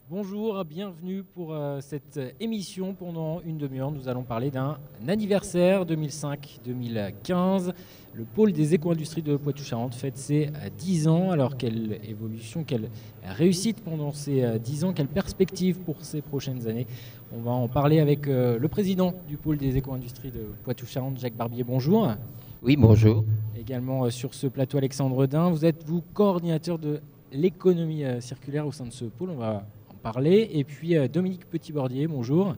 Bonjour, bienvenue pour cette émission. Pendant une demi-heure, nous allons parler d'un anniversaire 2005-2015. Le pôle des éco-industries de Poitou-Charentes fête ses 10 ans. Alors, quelle évolution, quelle réussite pendant ces 10 ans, quelle perspective pour ces prochaines années? On va en parler avec le président du pôle des éco-industries de Poitou-Charentes, Jacques Barbier. Bonjour. Oui, bonjour. Également sur ce plateau, Alexandre Dain. Vous êtes, coordinateur de l'économie circulaire au sein de ce pôle. On va parler. Et puis Dominique Petit-Bordier, bonjour.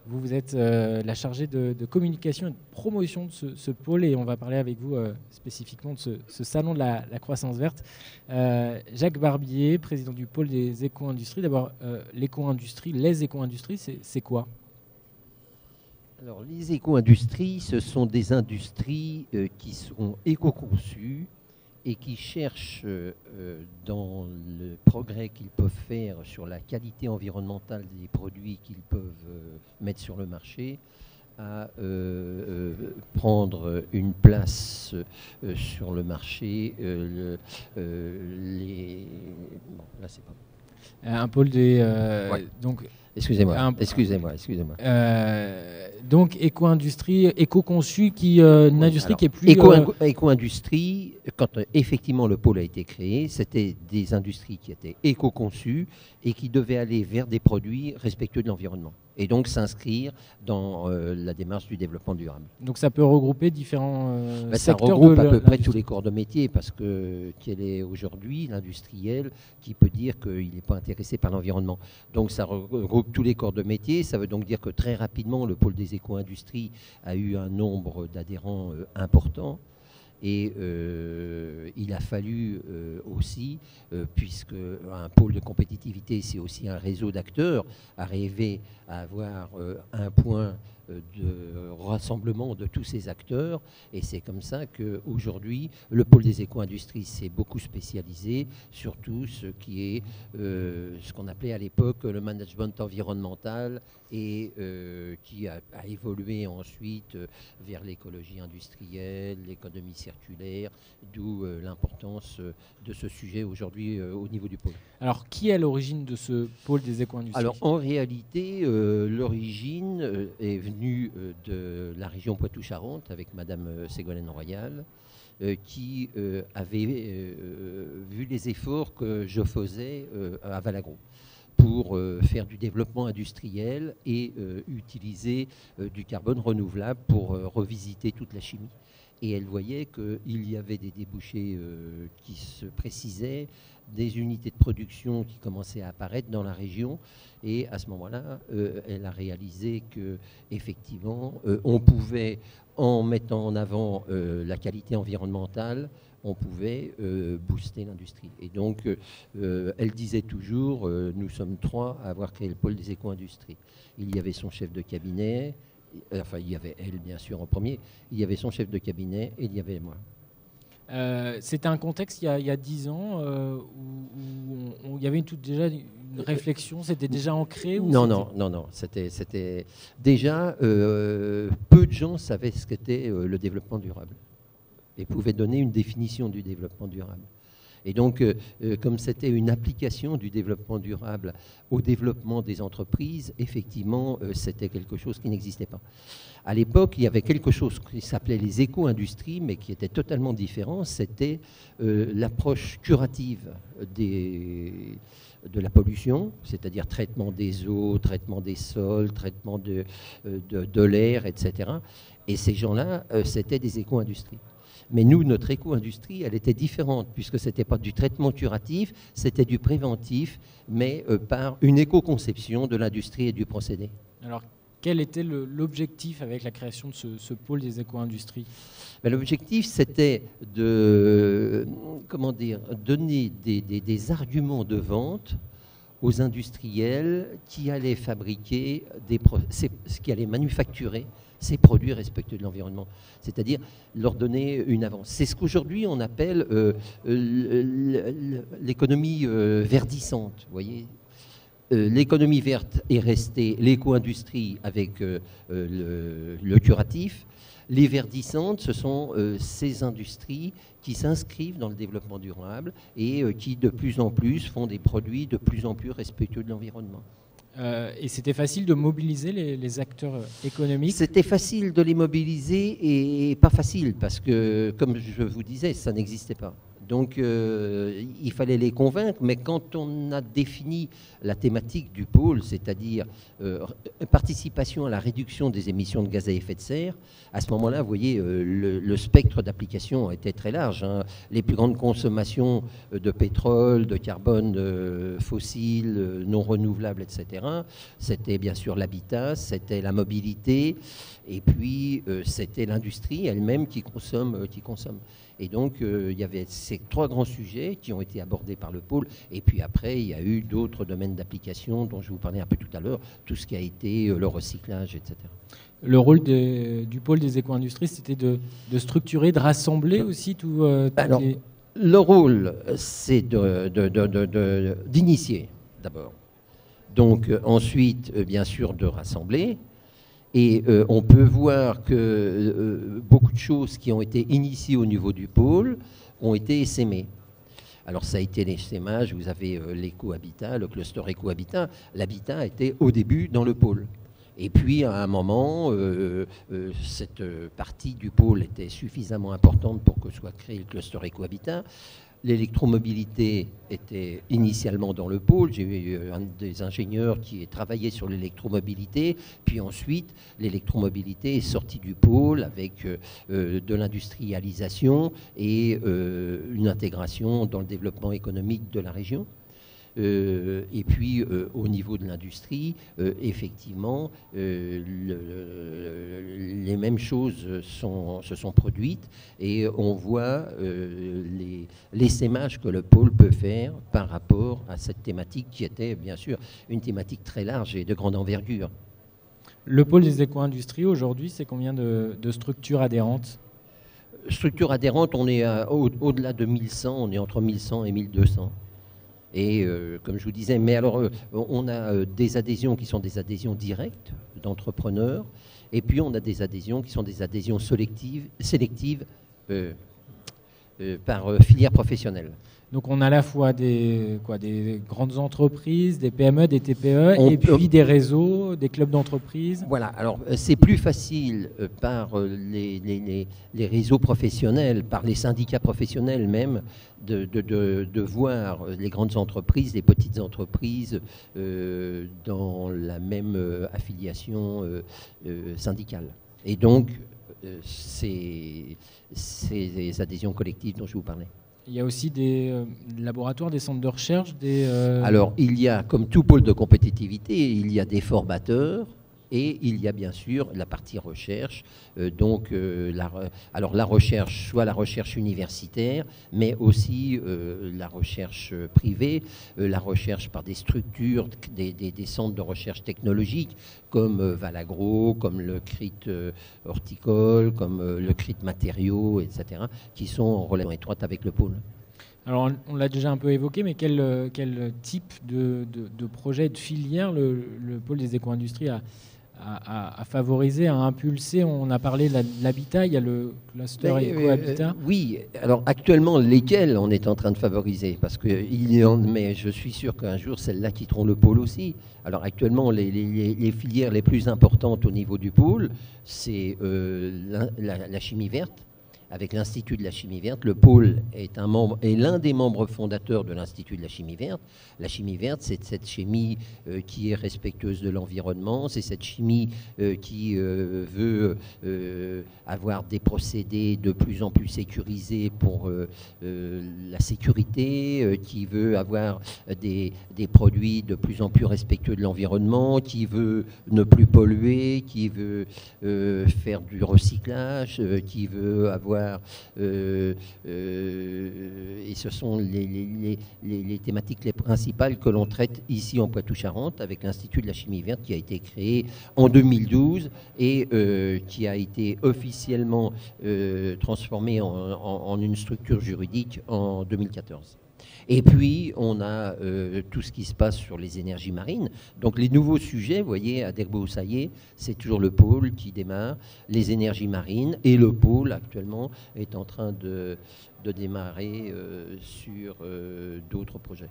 Vous êtes la chargée de communication et de promotion de ce pôle et on va parler avec vous spécifiquement de ce salon de la croissance verte. Jacques Barbier, président du pôle des éco-industries. D'abord, l'éco-industrie, les éco-industries, c'est quoi ? Alors, les éco-industries, ce sont des industries qui sont éco-conçues et qui cherchent, dans le progrès qu'ils peuvent faire sur la qualité environnementale des produits qu'ils peuvent mettre sur le marché, à prendre une place sur le marché. Bon, là, c'est pas bon. Un pôle des... Ouais. Donc, Excusez-moi. Donc, éco-industrie, éco-conçue, une industrie qui est plus... Éco-industrie, quand effectivement le pôle a été créé, c'était des industries qui étaient éco-conçues et qui devaient aller vers des produits respectueux de l'environnement. Et donc s'inscrire dans la démarche du développement durable. Donc ça peut regrouper différents secteurs. Ça regroupe à peu près tous les corps de métier, parce que quel est aujourd'hui l'industriel qui peut dire qu'il n'est pas intéressé par l'environnement. Donc ça regroupe tous les corps de métier. Ça veut donc dire que très rapidement, le pôle des éco-industries a eu un nombre d'adhérents important. Et il a fallu aussi, puisque un pôle de compétitivité, c'est aussi un réseau d'acteurs, arriver à avoir un point de rassemblement de tous ces acteurs. Et c'est comme ça qu'aujourd'hui, le pôle des éco-industries s'est beaucoup spécialisé sur tout ce qui est ce qu'on appelait à l'époque le management environnemental et qui a évolué ensuite vers l'écologie industrielle, l'économie circulaire, d'où l'importance de ce sujet aujourd'hui au niveau du pôle. Alors, qui est à l'origine de ce pôle des éco-industries ? Alors, en réalité, l'origine est venue de la région Poitou-Charentes avec Madame Ségolène Royal, qui avait vu les efforts que je faisais à Valagro pour faire du développement industriel et utiliser du carbone renouvelable pour revisiter toute la chimie. Et elle voyait qu'il y avait des débouchés qui se précisaient, des unités de production qui commençaient à apparaître dans la région. Et à ce moment-là, elle a réalisé qu'effectivement, on pouvait, en mettant en avant la qualité environnementale, on pouvait booster l'industrie. Et donc, elle disait toujours, nous sommes 3 à avoir créé le pôle des éco-industries. Il y avait son chef de cabinet, enfin, il y avait elle, bien sûr, en premier, il y avait son chef de cabinet et il y avait moi. C'était un contexte il y a 10 ans où il y avait déjà une réflexion, c'était déjà ancré ou Non. C'était déjà, peu de gens savaient ce qu'était le développement durable et pouvaient donner une définition du développement durable. Et donc, comme c'était une application du développement durable au développement des entreprises, effectivement, c'était quelque chose qui n'existait pas. À l'époque, il y avait quelque chose qui s'appelait les éco-industries, mais qui était totalement différent. C'était l'approche curative de la pollution, c'est-à-dire traitement des eaux, traitement des sols, traitement de l'air, etc. Et ces gens-là, c'était des éco-industries. Mais nous, notre éco-industrie, elle était différente, puisque ce n'était pas du traitement curatif, c'était du préventif, mais par une éco-conception de l'industrie et du procédé. Alors, quel était l'objectif avec la création de ce pôle des éco-industries ? L'objectif, c'était de donner des arguments de vente aux industriels qui allaient fabriquer, qui allaient manufacturer ces produits respectueux de l'environnement, c'est-à-dire leur donner une avance. C'est ce qu'aujourd'hui on appelle l'économie verdissante, vous voyez. L'économie verte est restée l'éco-industrie avec le curatif. Les verdissantes, ce sont ces industries qui s'inscrivent dans le développement durable et qui de plus en plus font des produits de plus en plus respectueux de l'environnement. Et c'était facile de mobiliser les acteurs économiques? C'était facile de les mobiliser et pas facile parce que, comme je vous disais, ça n'existait pas. Donc il fallait les convaincre, mais quand on a défini la thématique du pôle, c'est-à-dire participation à la réduction des émissions de gaz à effet de serre, à ce moment-là, vous voyez, le spectre d'application était très large, hein. Les plus grandes consommations de pétrole, de carbone fossile, non renouvelable, etc., c'était bien sûr l'habitat, c'était la mobilité, et puis c'était l'industrie elle-même qui consomme. Et donc, il y avait ces 3 grands sujets qui ont été abordés par le pôle. Et puis après, il y a eu d'autres domaines d'application dont je vous parlais un peu tout à l'heure, tout ce qui a été le recyclage, etc. Le rôle du pôle des éco-industries, c'était de structurer, de rassembler aussi tout. Alors, le rôle, c'est d'initier d'abord. Donc, ensuite, bien sûr, de rassembler. Et on peut voir que beaucoup de choses qui ont été initiées au niveau du pôle ont été essaimées. Alors ça a été l'essaimage, vous avez l'éco-habitat, le cluster éco-habitat. L'habitat était au début dans le pôle. Et puis à un moment, cette partie du pôle était suffisamment importante pour que soit créé le cluster éco-habitat. L'électromobilité était initialement dans le pôle. J'ai eu un des ingénieurs qui travaillait sur l'électromobilité. Puis ensuite, l'électromobilité est sortie du pôle avec de l'industrialisation et une intégration dans le développement économique de la région. Et puis, au niveau de l'industrie, effectivement, les mêmes choses se sont produites et on voit l'essaimage que le pôle peut faire par rapport à cette thématique qui était, bien sûr, une thématique très large et de grande envergure. Le pôle des éco-industries, aujourd'hui, c'est combien de structures adhérentes? Structures adhérentes, on est au-delà de 1100, on est entre 1100 et 1200. Et comme je vous disais, mais alors on a des adhésions qui sont des adhésions directes d'entrepreneurs, et puis on a des adhésions qui sont des adhésions sélectives par filière professionnelle. Donc on a à la fois des grandes entreprises, des PME, des TPE, et puis des réseaux, des clubs d'entreprises. Voilà, alors c'est plus facile par les réseaux professionnels, par les syndicats professionnels même, de voir les grandes entreprises, les petites entreprises dans la même affiliation syndicale. Et donc, c'est des adhésions collectives dont je vous parlais. Il y a aussi des laboratoires, des centres de recherche, Alors, il y a, comme tout pôle de compétitivité, il y a des formateurs et il y a bien sûr la partie recherche. Alors la recherche, soit la recherche universitaire, mais aussi la recherche privée, la recherche par des structures, des centres de recherche technologique, comme Valagro, comme le CRIT horticole, comme le CRIT matériaux, etc., qui sont en relation étroite avec le pôle. Alors, on l'a déjà un peu évoqué, mais quel type de projet, de filière le pôle des éco-industries a favorisé, a impulsé? On a parlé de l'habitat, il y a le cluster éco-habitat. Oui, alors actuellement, lesquels on est en train de favoriser? Parce que mais je suis sûr qu'un jour, celles-là quitteront le pôle aussi. Alors actuellement, les filières les plus importantes au niveau du pôle, c'est la chimie verte. Avec l'Institut de la chimie verte, le pôle est l'un des membres fondateurs de l'Institut de la chimie verte. La chimie verte, c'est cette chimie qui est respectueuse de l'environnement, c'est cette chimie qui veut avoir des procédés de plus en plus sécurisés pour la sécurité, qui veut avoir des produits de plus en plus respectueux de l'environnement, qui veut ne plus polluer, qui veut faire du recyclage, qui veut avoir et ce sont les thématiques les principales que l'on traite ici en Poitou-Charentes avec l'Institut de la chimie verte qui a été créé en 2012 et qui a été officiellement transformé en une structure juridique en 2014. Et puis, on a tout ce qui se passe sur les énergies marines. Donc, les nouveaux sujets, vous voyez, à Derbo-Saillé, c'est toujours le pôle qui démarre, les énergies marines, et le pôle, actuellement, est en train de démarrer sur d'autres projets.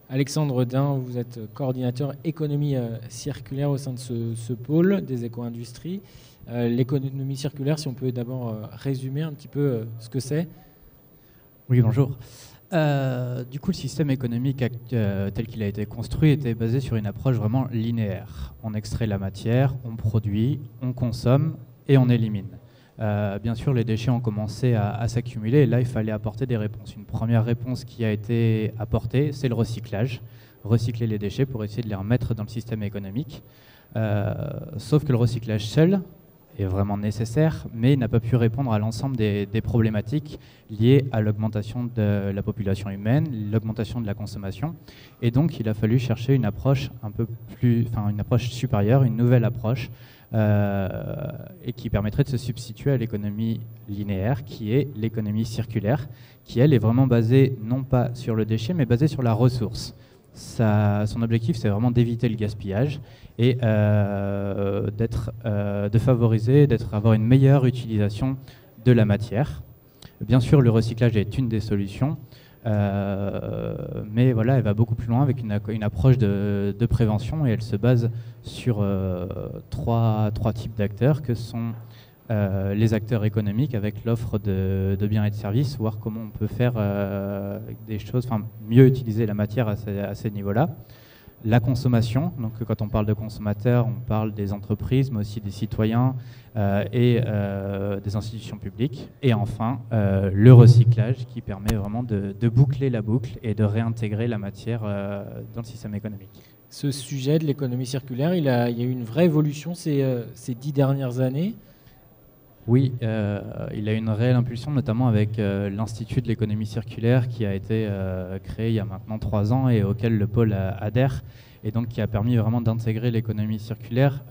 Alexandre Dain, vous êtes coordinateur économie circulaire au sein de ce pôle des éco-industries. L'économie circulaire, si on peut d'abord résumer un petit peu ce que c'est. Oui, bonjour. Du coup, le système économique tel qu'il a été construit était basé sur une approche vraiment linéaire. On extrait la matière, on produit, on consomme et on élimine. Bien sûr, les déchets ont commencé à s'accumuler et là, il fallait apporter des réponses. Une première réponse qui a été apportée, c'est le recyclage. Recycler les déchets pour essayer de les remettre dans le système économique. Sauf que le recyclage seul est vraiment nécessaire, mais il n'a pas pu répondre à l'ensemble des problématiques liées à l'augmentation de la population humaine, l'augmentation de la consommation. Et donc, il a fallu chercher une approche une approche supérieure, une nouvelle approche, et qui permettrait de se substituer à l'économie linéaire, qui est l'économie circulaire, qui, elle, est vraiment basée non pas sur le déchet, mais basée sur la ressource. Son objectif, c'est vraiment d'éviter le gaspillage et de favoriser, avoir une meilleure utilisation de la matière. Bien sûr, le recyclage est une des solutions, mais voilà, elle va beaucoup plus loin avec une approche de prévention et elle se base sur trois types d'acteurs que sont les acteurs économiques avec l'offre de biens et de services, voir comment on peut faire des choses, mieux utiliser la matière à ces niveaux-là. La consommation, donc quand on parle de consommateurs, on parle des entreprises, mais aussi des citoyens et des institutions publiques. Et enfin, le recyclage qui permet vraiment de boucler la boucle et de réintégrer la matière dans le système économique. Ce sujet de l'économie circulaire, il y a eu une vraie évolution ces 10 dernières années. Oui, il a eu une réelle impulsion, notamment avec l'Institut de l'économie circulaire qui a été créé il y a maintenant 3 ans et auquel le pôle adhère, et donc qui a permis vraiment d'intégrer l'économie circulaire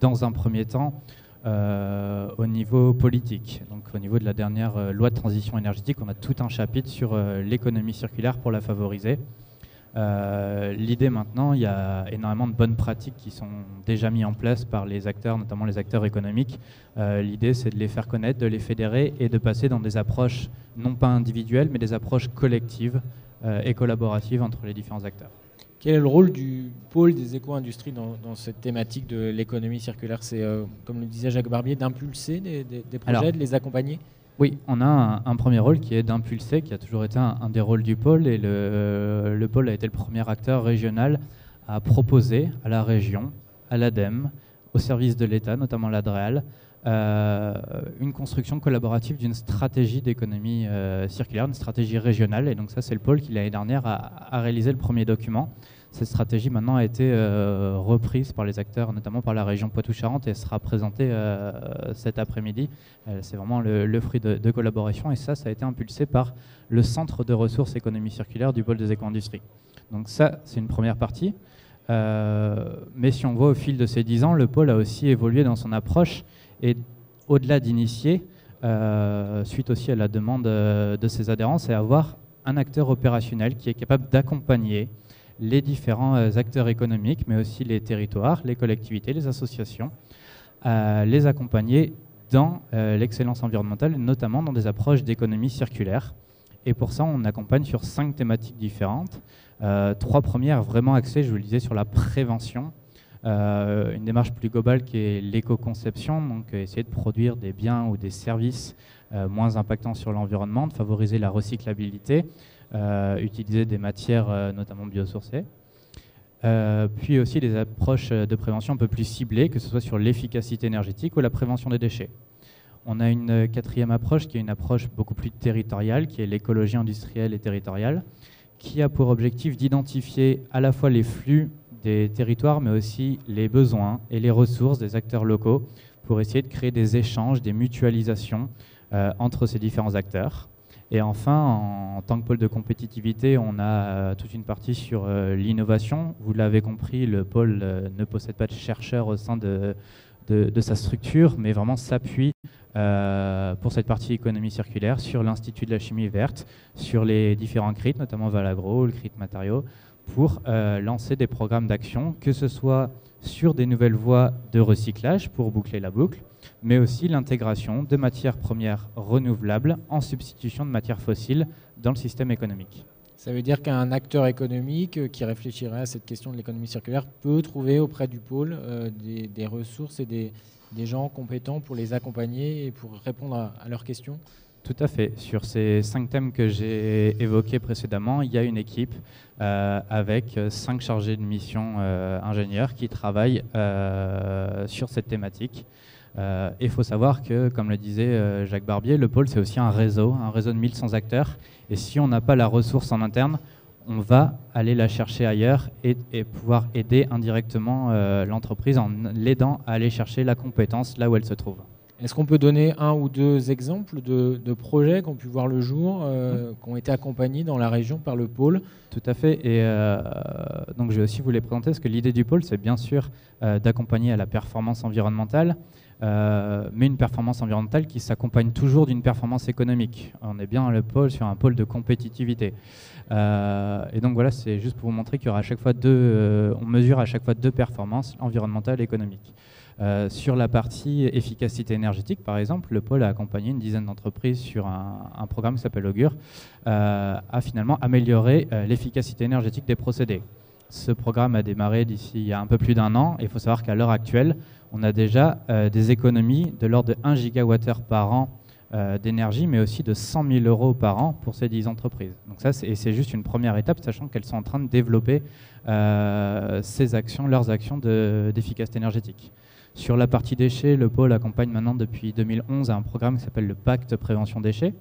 dans un premier temps au niveau politique. Donc au niveau de la dernière loi de transition énergétique, on a tout un chapitre sur l'économie circulaire pour la favoriser. L'idée maintenant, il y a énormément de bonnes pratiques qui sont déjà mises en place par les acteurs, notamment les acteurs économiques. L'idée, c'est de les faire connaître, de les fédérer et de passer dans des approches non pas individuelles, mais des approches collectives et collaboratives entre les différents acteurs. Quel est le rôle du pôle des éco-industries dans cette thématique de l'économie circulaire? C'est, comme le disait Jacques Barbier, d'impulser des projets, de les accompagner? Oui, on a un premier rôle qui est d'impulser, qui a toujours été un des rôles du pôle, et le pôle a été le premier acteur régional à proposer à la région, à l'ADEME, au service de l'État, notamment l'ADREAL, une construction collaborative d'une stratégie d'économie circulaire, une stratégie régionale. Et donc ça, c'est le pôle qui, l'année dernière, a réalisé le premier document. Cette stratégie, maintenant, a été reprise par les acteurs, notamment par la région Poitou-Charentes, et sera présentée cet après-midi. C'est vraiment le fruit de collaboration. Et ça a été impulsé par le Centre de ressources économie circulaire du pôle des éco-industries. Donc ça, c'est une première partie. Mais si on voit au fil de ces 10 ans, le pôle a aussi évolué dans son approche. Et au-delà d'initier, suite aussi à la demande de ses adhérents, c'est avoir un acteur opérationnel qui est capable d'accompagner les différents acteurs économiques, mais aussi les territoires, les collectivités, les associations, les accompagner dans l'excellence environnementale, notamment dans des approches d'économie circulaire. Et pour ça, on accompagne sur 5 thématiques différentes. 3 premières vraiment axées, je vous le disais, sur la prévention. Une démarche plus globale qui est l'éco-conception, donc essayer de produire des biens ou des services moins impactants sur l'environnement, de favoriser la recyclabilité, utiliser des matières notamment biosourcées. Puis aussi des approches de prévention un peu plus ciblées, que ce soit sur l'efficacité énergétique ou la prévention des déchets. On a une 4e approche qui est une approche beaucoup plus territoriale, qui est l'écologie industrielle et territoriale, qui a pour objectif d'identifier à la fois les flux des territoires, mais aussi les besoins et les ressources des acteurs locaux pour essayer de créer des échanges, des mutualisations entre ces différents acteurs. Et enfin, en tant que pôle de compétitivité, on a toute une partie sur l'innovation. Vous l'avez compris, le pôle ne possède pas de chercheurs au sein de sa structure, mais vraiment s'appuie pour cette partie économie circulaire sur l'Institut de la chimie verte, sur les différents CRIT, notamment Valagro, le CRIT Matériaux, pour lancer des programmes d'action, que ce soit sur des nouvelles voies de recyclage pour boucler la boucle, mais aussi l'intégration de matières premières renouvelables en substitution de matières fossiles dans le système économique. Ça veut dire qu'un acteur économique qui réfléchirait à cette question de l'économie circulaire peut trouver auprès du pôle des ressources et des gens compétents pour les accompagner et pour répondre à leurs questions? Tout à fait. Sur ces 5 thèmes que j'ai évoqués précédemment, il y a une équipe avec 5 chargés de mission ingénieurs qui travaillent sur cette thématique. Il faut savoir que, comme le disait Jacques Barbier, le pôle c'est aussi un réseau de 1100 acteurs. Et si on n'a pas la ressource en interne, on va aller la chercher ailleurs et pouvoir aider indirectement l'entreprise en l'aidant à aller chercher la compétence là où elle se trouve. Est-ce qu'on peut donner 1 ou 2 exemples de projets qui ont pu voir le jour, qui ont été accompagnés dans la région par le pôle? Tout à fait. Et donc je vais aussi vous les présenter, parce que l'idée du pôle, c'est bien sûr d'accompagner à la performance environnementale, mais une performance environnementale qui s'accompagne toujours d'une performance économique. On est bien sur un pôle de compétitivité. Et donc voilà, c'est juste pour vous montrer qu'il y aura à chaque fois on mesure à chaque fois 2 performances, environnementales et économiques. Sur la partie efficacité énergétique, par exemple, le pôle a accompagné une dizaine d'entreprises sur un programme qui s'appelle Augure, à finalement améliorer l'efficacité énergétique des procédés. Ce programme a démarré d'ici il y a un peu plus d'1 an, et il faut savoir qu'à l'heure actuelle, on a déjà des économies de l'ordre de 1 gigawattheure par an d'énergie, mais aussi de 100 000 € par an pour ces 10 entreprises. Donc ça, c'est juste une première étape, sachant qu'elles sont en train de développer leurs actions d'efficacité énergétique. Sur la partie déchets, le pôle accompagne maintenant depuis 2011 un programme qui s'appelle le Pacte Prévention Déchets.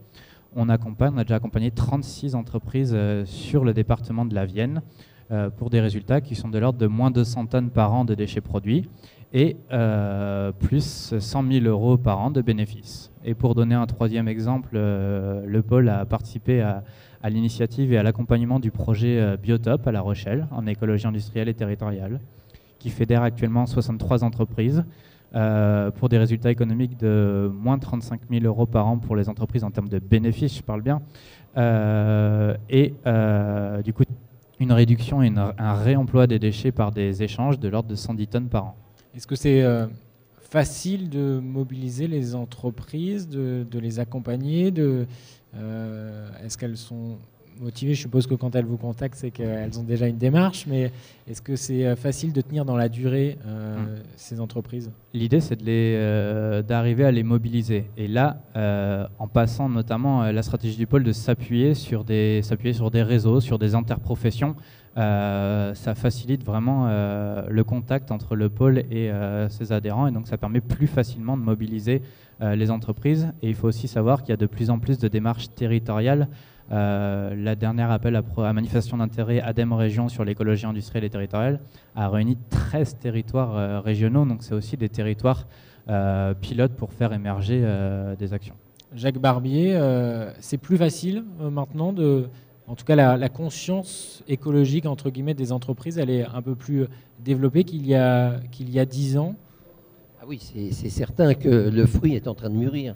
On a déjà accompagné 36 entreprises sur le département de la Vienne pour des résultats qui sont de l'ordre de moins 200 tonnes par an de déchets produits et plus 100 000 € par an de bénéfices. Et pour donner un 3e exemple, le pôle a participé à l'initiative et à l'accompagnement du projet Biotop à La Rochelle, en écologie industrielle et territoriale, qui fédère actuellement 63 entreprises pour des résultats économiques de moins 35 000 € par an pour les entreprises en termes de bénéfices, je parle bien, et du coup une réduction et un réemploi des déchets par des échanges de l'ordre de 110 tonnes par an. Est-ce que c'est facile de mobiliser les entreprises, de les accompagner est-ce qu'elles sont motivées? Je suppose que quand elles vous contactent, c'est qu'elles ont déjà une démarche, mais est-ce que c'est facile de tenir dans la durée ces entreprises? L'idée, c'est d'arriver à les mobiliser. Et là, en passant notamment la stratégie du pôle de s'appuyer sur des réseaux, sur des interprofessions, ça facilite vraiment le contact entre le pôle et ses adhérents, et donc ça permet plus facilement de mobiliser les entreprises. Et il faut aussi savoir qu'il y a de plus en plus de démarches territoriales. La dernière appel à manifestation d'intérêt ADEME Région sur l'écologie industrielle et territoriale a réuni 13 territoires régionaux, donc c'est aussi des territoires pilotes pour faire émerger des actions. Jacques Barbier, c'est plus facile maintenant en tout cas la conscience écologique entre guillemets des entreprises, elle est un peu plus développée qu'il y a 10 ans? Ah oui, c'est certain que le fruit est en train de mûrir.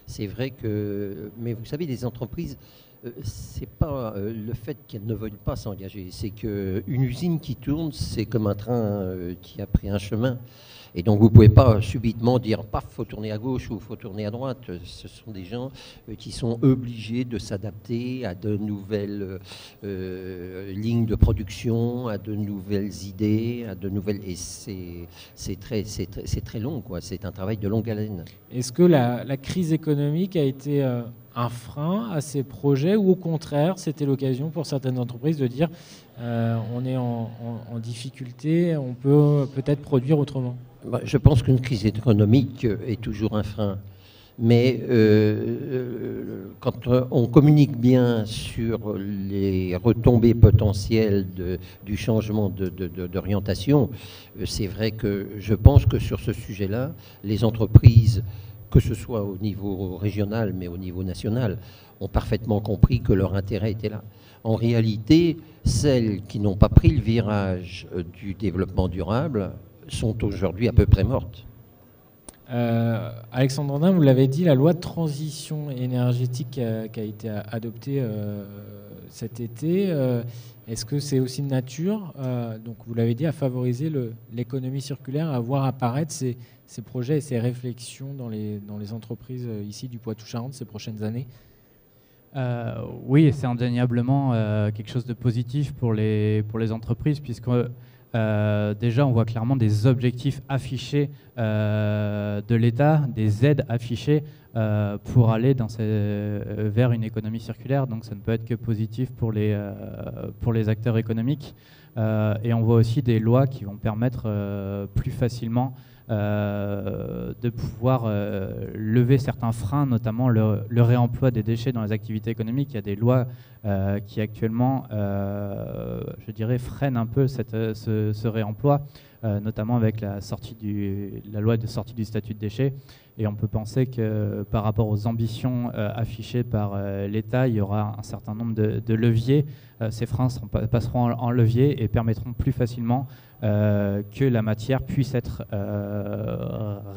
C'est vrai que, mais vous savez, les entreprises, c'est pas le fait qu'elles ne veulent pas s'engager, c'est qu'une usine qui tourne, c'est comme un train qui a pris un chemin. Et donc vous ne pouvez pas subitement dire paf, faut tourner à gauche ou faut tourner à droite. Ce sont des gens qui sont obligés de s'adapter à de nouvelles lignes de production, à de nouvelles idées, et c'est très long, quoi. C'est un travail de longue haleine. Est-ce que la crise économique a été un frein à ces projets, ou au contraire c'était l'occasion pour certaines entreprises de dire on est en difficulté, on peut peut-être produire autrement? Je pense qu'une crise économique est toujours un frein. Mais quand on communique bien sur les retombées potentielles du changement d'orientation, c'est vrai que je pense que sur ce sujet-là, les entreprises, que ce soit au niveau régional, mais au niveau national, ont parfaitement compris que leur intérêt était là. En réalité, celles qui n'ont pas pris le virage du développement durable sont aujourd'hui à peu près mortes. Alexandre Rodin, vous l'avez dit, la loi de transition énergétique qui a été adoptée cet été, est-ce que c'est aussi de nature, donc vous l'avez dit, à favoriser l'économie circulaire, à voir apparaître ces projets et ces réflexions dans les entreprises ici du Poitou-Charentes ces prochaines années? Oui, c'est indéniablement quelque chose de positif pour les entreprises, puisque déjà on voit clairement des objectifs affichés de l'État, des aides affichées pour aller vers une économie circulaire. Donc ça ne peut être que positif pour les acteurs économiques. Et on voit aussi des lois qui vont permettre plus facilement de pouvoir lever certains freins, notamment le réemploi des déchets dans les activités économiques. Il y a des lois qui actuellement, je dirais, freinent un peu ce réemploi, notamment avec la loi de sortie du statut de déchets. Et on peut penser que par rapport aux ambitions affichées par l'État, il y aura un certain nombre de leviers. Ces freins passeront en levier et permettront plus facilement que la matière puisse être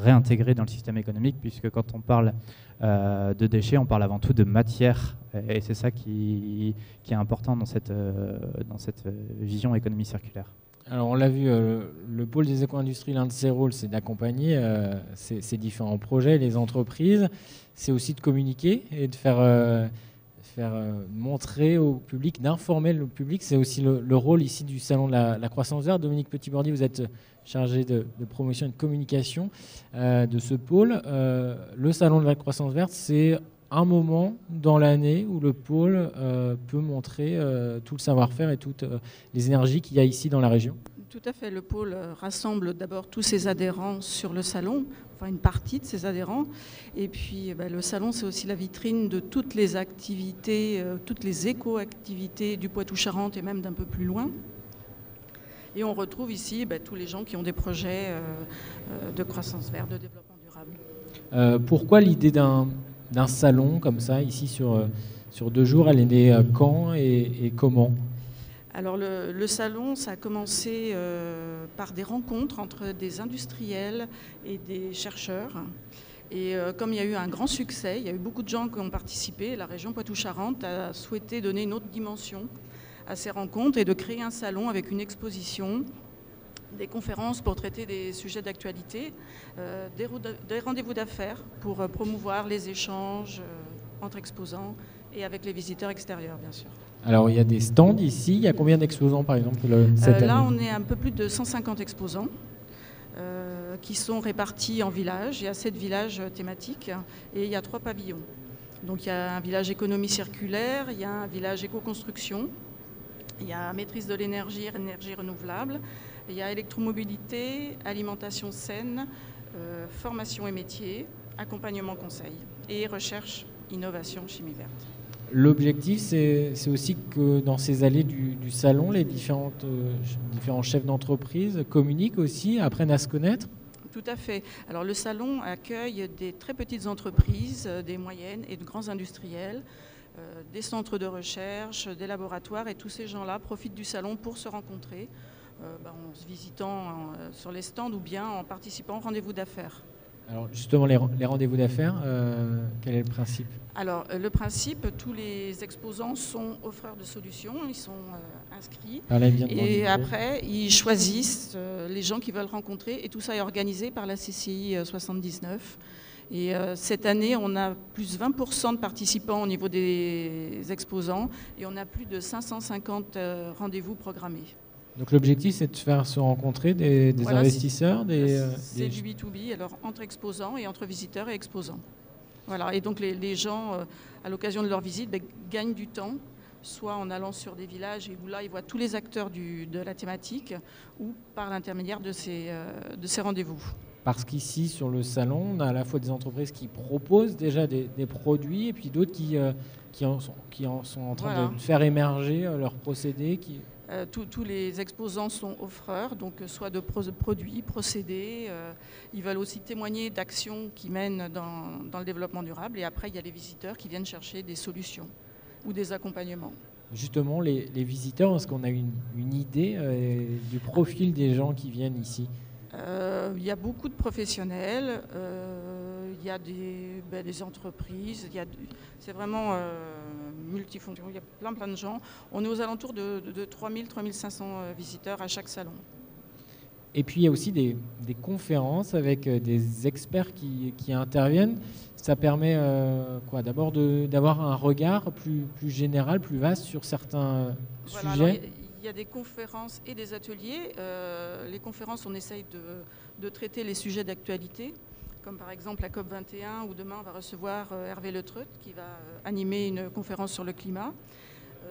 réintégrée dans le système économique, puisque quand on parle de déchets, on parle avant tout de matière. Et c'est ça qui est important dans cette vision économie circulaire. Alors on l'a vu, le pôle des éco-industries, l'un de ses rôles, c'est d'accompagner ces différents projets, les entreprises. C'est aussi de communiquer et de faire montrer au public, d'informer le public. C'est aussi le rôle ici du Salon de la croissance verte. Dominique Petit-Bordier, vous êtes chargé de promotion et de communication de ce pôle. Le Salon de la croissance verte, c'est un moment dans l'année où le pôle peut montrer tout le savoir-faire et toutes les énergies qu'il y a ici dans la région. Tout à fait. Le pôle rassemble d'abord tous ses adhérents sur le salon, enfin une partie de ses adhérents. Et puis le salon, c'est aussi la vitrine de toutes les activités, toutes les éco-activités du Poitou-Charentes et même d'un peu plus loin. Et on retrouve ici tous les gens qui ont des projets de croissance verte, de développement durable. Pourquoi l'idée d'un salon comme ça, ici sur 2 jours? Elle est née quand et comment? Alors le salon, ça a commencé par des rencontres entre des industriels et des chercheurs. Et comme il y a eu un grand succès, il y a eu beaucoup de gens qui ont participé, la région Poitou-Charentes a souhaité donner une autre dimension à ces rencontres et de créer un salon avec une exposition, des conférences pour traiter des sujets d'actualité, des rendez-vous d'affaires pour promouvoir les échanges entre exposants et avec les visiteurs extérieurs, bien sûr. Alors, il y a des stands ici. Il y a combien d'exposants, par exemple, cette année? Là, on est un peu plus de 150 exposants qui sont répartis en villages. Il y a 7 villages thématiques et il y a 3 pavillons. Donc, il y a un village économie circulaire, il y a un village éco-construction, il y a maîtrise de l'énergie, énergie renouvelable, il y a électromobilité, alimentation saine, formation et métiers, accompagnement conseil et recherche, innovation, chimie verte. L'objectif, c'est aussi que dans ces allées du salon, les différents chefs d'entreprise communiquent aussi, apprennent à se connaître. Tout à fait. Alors le salon accueille des très petites entreprises, des moyennes et de grands industriels, des centres de recherche, des laboratoires, et tous ces gens-là profitent du salon pour se rencontrer en se visitant sur les stands ou bien en participant au rendez-vous d'affaires. Alors justement, les rendez-vous d'affaires, quel est le principe? Alors le principe, tous les exposants sont offreurs de solutions, ils sont inscrits et après ils choisissent les gens qu'ils veulent rencontrer et tout ça est organisé par la CCI 79. Et cette année, on a plus de 20% de participants au niveau des exposants et on a plus de 550 rendez-vous programmés. Donc l'objectif, c'est de faire se rencontrer des investisseurs, c'est du B2B, alors entre exposants et entre visiteurs et exposants. Voilà, et donc les gens, à l'occasion de leur visite, gagnent du temps, soit en allant sur des villages et où là, ils voient tous les acteurs de la thématique, ou par l'intermédiaire de ces rendez-vous. Parce qu'ici, sur le salon, on a à la fois des entreprises qui proposent déjà des produits et puis d'autres qui en sont en train de faire émerger leurs procédés. Tous les exposants sont offreurs, donc soit de produits, procédés. Ils veulent aussi témoigner d'actions qui mènent dans le développement durable. Et après, il y a les visiteurs qui viennent chercher des solutions ou des accompagnements. Justement, les visiteurs, est-ce qu'on a une idée du profil des gens qui viennent ici? Il y a beaucoup de professionnels, il y a des entreprises, c'est vraiment multifonction, il y a plein de gens. On est aux alentours de 3000, 3500 visiteurs à chaque salon. Et puis il y a aussi des conférences avec des experts qui interviennent. Ça permet d'abord d'avoir un regard plus général, plus vaste sur certains sujets. Il y a des conférences et des ateliers. Les conférences, on essaye de traiter les sujets d'actualité, comme par exemple la COP21, où demain on va recevoir Hervé Le Treut, qui va animer une conférence sur le climat.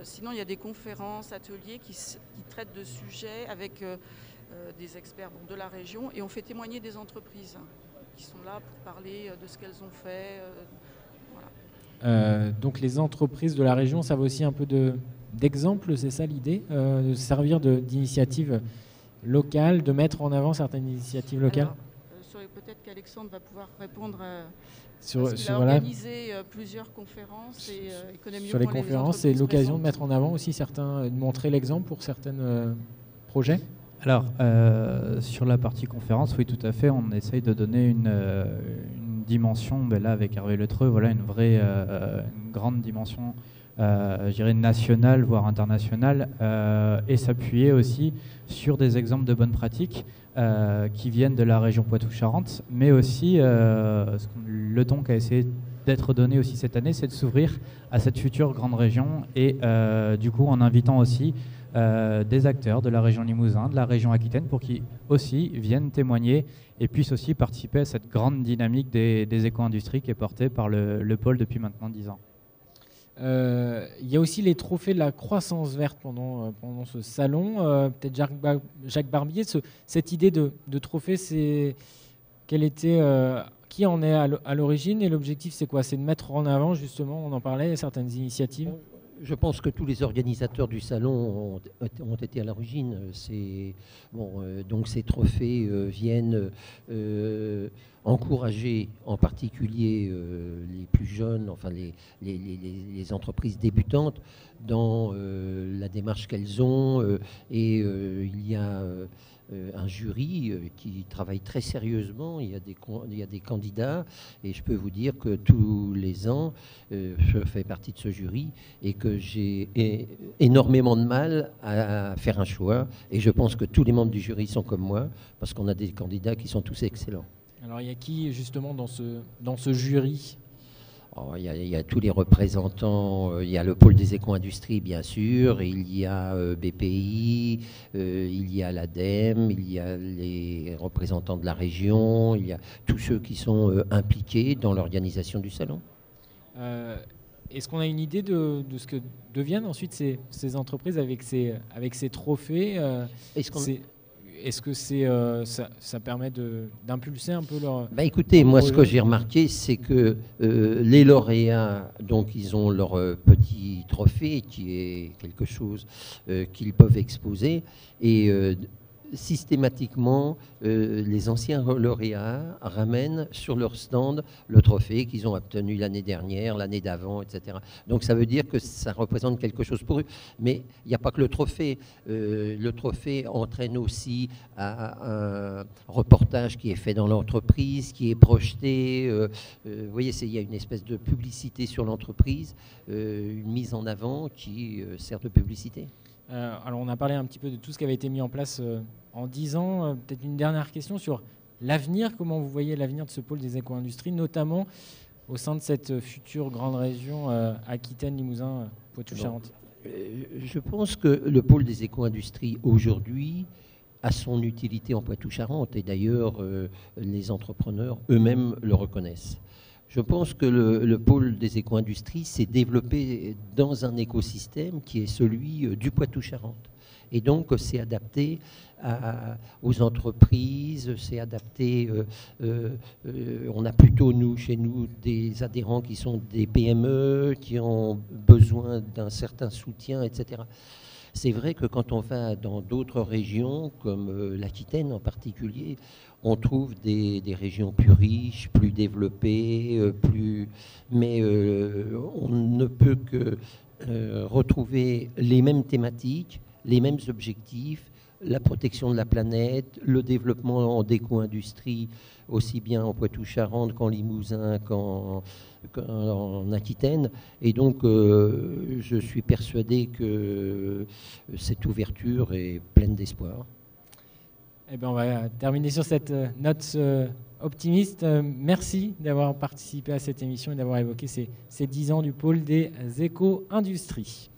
Sinon, il y a des conférences, ateliers qui traitent de sujets avec des experts de la région, et on fait témoigner des entreprises qui sont là pour parler de ce qu'elles ont fait. Voilà. Donc les entreprises de la région, ça va aussi un peu d'exemple, c'est ça l'idée, de servir d'initiative locale, de mettre en avant certaines initiatives locales. Peut-être qu'Alexandre va pouvoir répondre sur il a organisé plusieurs conférences et connaît mieux sur les conférences. C'est l'occasion de mettre en avant aussi de montrer l'exemple pour certains projets. Alors, sur la partie conférence, oui, tout à fait, on essaye de donner une dimension, là avec Hervé Le Treut, voilà, une grande dimension, je dirais nationale, voire internationale, et s'appuyer aussi sur des exemples de bonnes pratiques qui viennent de la région Poitou-Charentes, mais aussi, le ton qui a essayé d'être donné aussi cette année, c'est de s'ouvrir à cette future grande région, et du coup, en invitant aussi des acteurs de la région Limousin, de la région Aquitaine, pour qu'ils aussi viennent témoigner et puissent aussi participer à cette grande dynamique des éco-industries qui est portée par le pôle depuis maintenant 10 ans. Il y a aussi les trophées de la croissance verte pendant ce salon. Peut-être Jacques Barbier, cette idée de trophée, qui en est à l'origine, et l'objectif c'est quoi? C'est de mettre en avant, justement, on en parlait, certaines initiatives. Je pense que tous les organisateurs du salon ont été à l'origine. Donc ces trophées viennent encourager en particulier les plus jeunes, enfin les entreprises débutantes dans la démarche qu'elles ont. Il y a un jury qui travaille très sérieusement. Il y a des candidats, et je peux vous dire que tous les ans, je fais partie de ce jury et que j'ai énormément de mal à faire un choix. Et je pense que tous les membres du jury sont comme moi, parce qu'on a des candidats qui sont tous excellents. Alors il y a qui justement dans ce jury? Il y a tous les représentants, il y a le pôle des éco-industries bien sûr, il y a BPI, il y a l'ADEME, il y a les représentants de la région, il y a tous ceux qui sont impliqués dans l'organisation du salon. Est-ce qu'on a une idée de ce que deviennent ensuite ces entreprises avec ces trophées? Est-ce que ça permet d'impulser un peu leur... Écoutez, moi ce que j'ai remarqué, c'est que les lauréats, donc ils ont leur petit trophée qui est quelque chose qu'ils peuvent exposer, et systématiquement, les anciens lauréats ramènent sur leur stand le trophée qu'ils ont obtenu l'année dernière, l'année d'avant, etc. Donc ça veut dire que ça représente quelque chose pour eux. Mais il n'y a pas que le trophée. Le trophée entraîne aussi un reportage qui est fait dans l'entreprise, qui est projeté. Vous voyez, il y a une espèce de publicité sur l'entreprise, une mise en avant qui sert de publicité. Alors on a parlé un petit peu de tout ce qui avait été mis en place en 10 ans. Peut-être une dernière question sur l'avenir. Comment vous voyez l'avenir de ce pôle des éco-industries, notamment au sein de cette future grande région Aquitaine, Limousin, Poitou-Charentes? Je pense que le pôle des éco-industries aujourd'hui a son utilité en Poitou-Charentes, et d'ailleurs les entrepreneurs eux-mêmes le reconnaissent. Je pense que le pôle des éco-industries s'est développé dans un écosystème qui est celui du Poitou-Charentes. Et donc, c'est adapté aux entreprises, c'est adapté... on a plutôt, chez nous, des adhérents qui sont des PME, qui ont besoin d'un certain soutien, etc. C'est vrai que quand on va dans d'autres régions, comme l'Aquitaine en particulier, on trouve des régions plus riches, plus développées, mais on ne peut que retrouver les mêmes thématiques, les mêmes objectifs la protection de la planète, le développement en déco-industrie, aussi bien en Poitou-Charentes qu'en Limousin, qu'en Aquitaine. Et donc, je suis persuadé que cette ouverture est pleine d'espoir. Eh bien, on va terminer sur cette note optimiste. Merci d'avoir participé à cette émission et d'avoir évoqué ces 10 ans du pôle des éco-industries.